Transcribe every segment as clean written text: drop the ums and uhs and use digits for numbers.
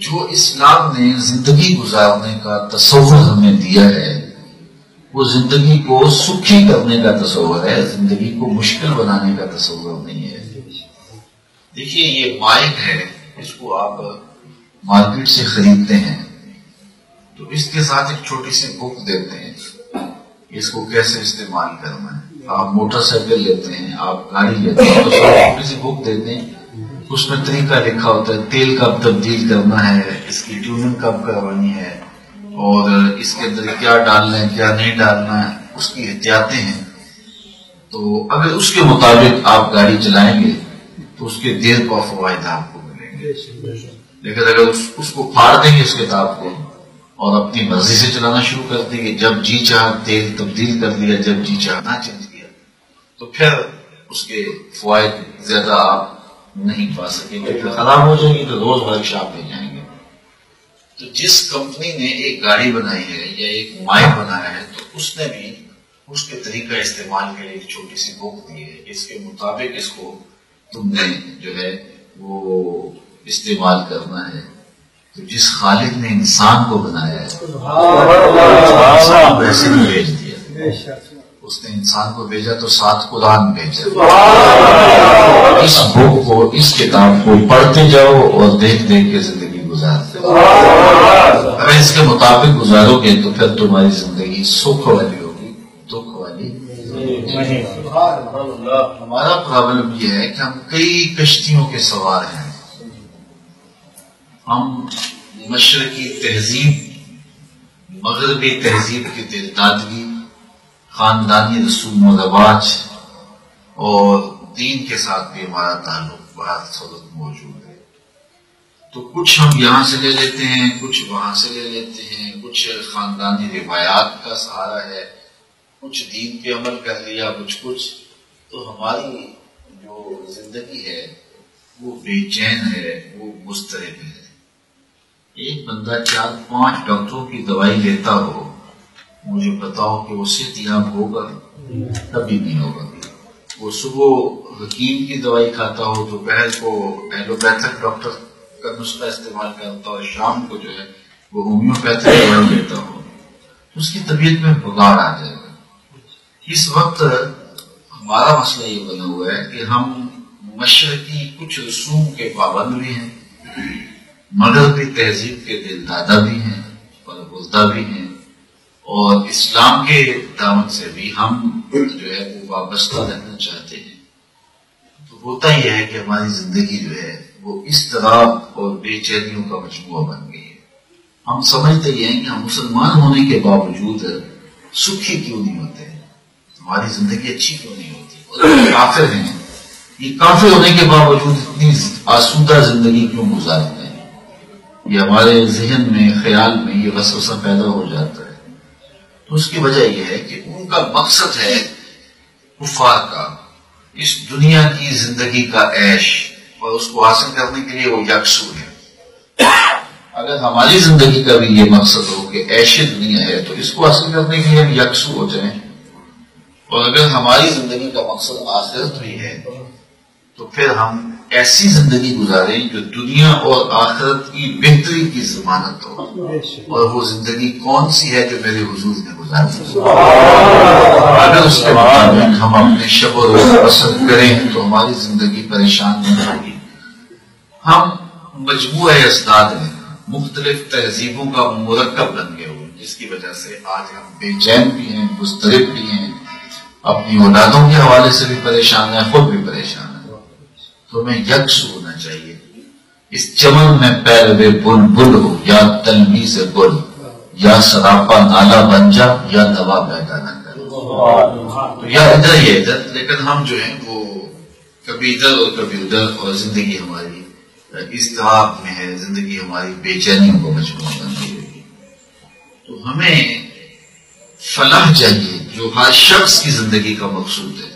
جو اسلام نے زندگی گزارنے کا تصور ہمیں دیا ہے وہ زندگی کو سکھی کرنے کا تصور ہے، زندگی کو مشکل بنانے کا تصور نہیں ہے۔ دیکھیے یہ مائک ہے، اس کو آپ مارکیٹ سے خریدتے ہیں تو اس کے ساتھ ایک چھوٹی سی بک دیتے ہیں اس کو کیسے استعمال کرنا ہے۔ آپ موٹر سائیکل لیتے ہیں، آپ گاڑی لیتے ہیں تو چھوٹی سی بک دیتے ہیں، اس میں طریقہ لکھا ہوتا ہے، تیل کب تبدیل کرنا ہے، اس کی ٹیوننگ کب کروانی ہے اور اس کے اندر کیا ڈالنا ہے کیا نہیں ڈالنا ہے، اس کی احتیاطیں ہیں۔ تو اگر اس کے مطابق آپ گاڑی چلائیں گے تو اس کے دیر کا فوائد آپ کو ملیں گے، لیکن اگر اس کو پھاڑ دیں گے اس کتاب کو اور اپنی مرضی سے چلانا شروع کر دیں گے، جب جی چاہ تیل تبدیل کر لیا، جب جی چاہ نہ چینج کیا، تو پھر اس کے فوائد زیادہ آپ نہیں پا سکیں گے، پھر خراب ہو جائے گی تو روز ورک شاپ لے جائیں گے۔ تو جس کمپنی نے ایک گاڑی بنائی ہے یا ایک مائک بنایا ہے تو اس نے بھی اس کے طریقہ استعمال کے لیے ایک چھوٹی سی بک دی ہے، اس کے مطابق اس کو تم نے جو ہے وہ استعمال کرنا ہے۔ تو جس خالق نے انسان کو بنایا ہے انسان کو ایسے نہیں بھیج دیا، اس نے انسان کو بھیجا تو ساتھ قرآن بھیجا۔ اس بک کو، اس کتاب کو پڑھتے جاؤ اور دیکھ دیکھ کے زندگی گزارتے جاؤ۔ اگر اس کے مطابق گزارو گے تو پھر تمہاری زندگی سکھ والی ہوگی، دکھ والی نہیں۔ ہمارا پرابلم یہ ہے کہ ہم کئی کشتیوں کے سوار ہیں، ہم مشرقی تہذیب، مغربی تہذیب کی دلدادگی، خاندانی رسوم و رواج اور دین کے ساتھ بھی ہمارا تعلق بہت موجود ہے۔ تو کچھ ہم یہاں سے لے لیتے ہیں، کچھ وہاں سے لے لیتے ہیں، کچھ خاندانی روایات کا سہارا ہے، کچھ دین پہ عمل کر لیا، کچھ تو ہماری جو زندگی ہے وہ بے چین ہے، وہ مضطرب ہے۔ ایک بندہ 4-5 ڈاکٹروں کی دوائی لیتا ہو، مجھے پتا ہو کہ وہ صحت یاب ہوگا؟ کبھی نہیں ہوگا۔ وہ صبح حکیم کی دوائی کھاتا ہو، دوپہر کو ایلوپیتھک ڈاکٹر کا نسخہ استعمال کرتا ہو، شام کو جو ہے وہ ہومیوپیتھک دوائی لیتا ہو، تو اس کی طبیعت میں بگاڑ آ جائے گا۔ اس وقت ہمارا مسئلہ یہ بنا ہوا ہے کہ ہم مشرقی کچھ رسوم کے پابند بھی ہیں، مغربی تہذیب کے دل دادا بھی ہیں اور بزدہ بھی ہیں، اور اسلام کے دامن سے بھی ہم جو ہے وہ وابستہ رہنا چاہتے ہیں۔ تو ہوتا یہ ہے کہ ہماری زندگی جو ہے وہ اس طرح اور بے چینیوں کا مجموعہ بن گئی ہے۔ ہم سمجھتے یہ ہیں کہ ہم مسلمان ہونے کے باوجود سکھی کیوں نہیں ہوتے، ہماری زندگی اچھی کیوں نہیں ہوتی، اور ہم کافر ہیں، یہ کافر ہونے کے باوجود اتنی آسودہ زندگی کیوں گزارتے ہیں۔ یہ ہمارے ذہن میں، خیال میں یہ وسوسہ پیدا ہو جاتا ہے۔ تو اس کی وجہ یہ ہے کہ ان کا مقصد ہے کفار کا اس دنیا کی زندگی کا عیش، اور اس کو حاصل کرنے کے لیے وہ یکسو ہے۔ اگر ہماری زندگی کا بھی یہ مقصد ہو کہ عیش دنیا ہے تو اس کو حاصل کرنے کے لیے ہم یکسو ہو جائیں، اور اگر ہماری زندگی کا مقصد آخرت بھی ہے تو پھر ہم ایسی زندگی گزاریں جو دنیا اور آخرت کی بہتری کی ضمانت ہو۔ اور وہ زندگی کون سی ہے جو میرے حضور نے گزاری؟ اگر اس کے مطابق ہم اپنے شب و روز پسند کریں تو ہماری زندگی پریشان نہیں ہوگی۔ ہم مجموعہ اسناد ہیں، مختلف تہذیبوں کا مرکب بن گئے ہوئے، جس کی وجہ سے آج ہم بے چین بھی ہیں، مضطرب بھی ہیں، اپنی اولادوں کے حوالے سے بھی پریشان ہیں، خود بھی پریشان ہیں۔ تو ہمیں یکسو ہونا چاہیے۔ اس چمن میں پیروے بلبل ہو، یا تلمیذ گل، یا سراپا نالا بن جا، یا دوا پیدا نہ کر۔ تو یا ادھر یا ادھر، لیکن ہم جو ہیں وہ کبھی ادھر اور کبھی ادھر، اور زندگی ہماری اضطراب میں ہے، زندگی ہماری بے چینیوں کو مجموعہ بن گئی ہوگی۔ تو ہمیں فلاح چاہیے جو ہر شخص کی زندگی کا مقصود ہے۔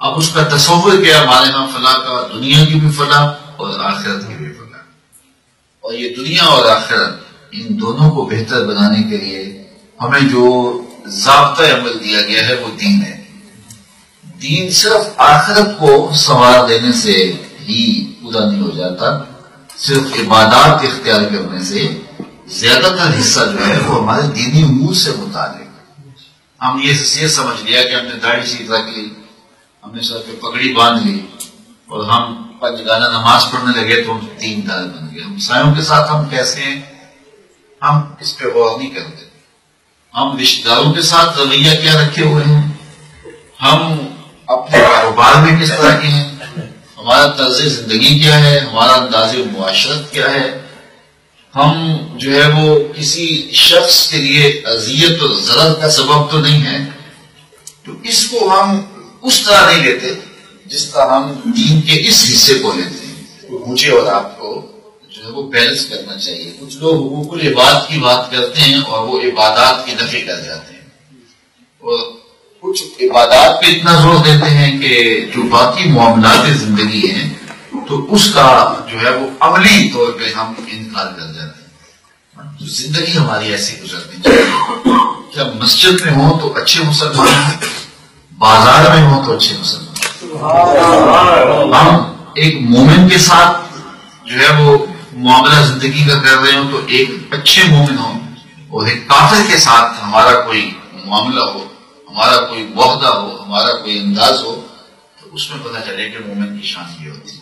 اب اس کا تصور کیا ہمارے ہاں فلاح کا، دنیا کی بھی فلاح اور آخرت کی بھی فلاح، اور یہ دنیا اور آخرت ان دونوں کو بہتر بنانے کے لیے ہمیں جو ضابطۂ عمل دیا گیا ہے وہ دین ہے۔ دین صرف آخرت کو سنوار دینے سے ہی پورا نہیں ہو جاتا، صرف عبادات اختیار کرنے سے زیادہ تر حصہ جو ہے وہ ہمارے دینی امور سے متعلق ہے۔ ہم یہ سمجھ لیا کہ ہم نے داڑھی سیدھ رکھ لی، ہم نے سر پہ پگڑی باندھ لی اور ہم پنجگانہ نماز پڑھنے لگے تو ہم دیندار بن گئے۔ ہمسایوں کے ساتھ ہم کیسے ہیں ہم اس پہ غور نہیں کرتے۔ ہم رشتہ داروں کے ساتھ رویہ کیا رکھے ہوئے ہیں، ہم اپنے کاروبار میں کس طرح کے ہیں، ہمارا طرز زندگی کیا ہے، ہمارا انداز معاشرت کیا ہے، ہم جو ہے وہ کسی شخص کے لیے اذیت اور ضرر کا سبب تو نہیں ہے، تو اس کو ہم اس طرح نہیں لیتے جس طرح ہم دین کے اس حصے کو لیتے ہیں۔ مجھے اور آپ کو جو ہے وہ بیلنس کرنا چاہیے۔ کچھ لوگ حقوق العباد کی بات کرتے ہیں اور وہ عبادات کی نفی کر جاتے ہیں، اور کچھ عبادات پہ اتنا زور دیتے ہیں کہ جو باقی معاملات زندگی ہیں تو اس کا جو ہے وہ عملی طور پہ ہم انکار کر جاتے ہیں۔ تو زندگی ہماری ایسی گزرنی چاہیے کہ ہم مسجد میں ہوں تو اچھے مسلمان ہیں، بازار میں ہوں تو اچھے مسلمان، ہم ایک مومن کے ساتھ جو ہے وہ معاملہ زندگی کا کر رہے ہوں تو ایک اچھے مومن ہوں، اور ایک کافر کے ساتھ ہمارا کوئی معاملہ ہو، ہمارا کوئی وحدہ ہو، ہمارا کوئی انداز ہو، تو اس میں پتہ چلے کہ مومن کی شان یہ ہوتی ہے۔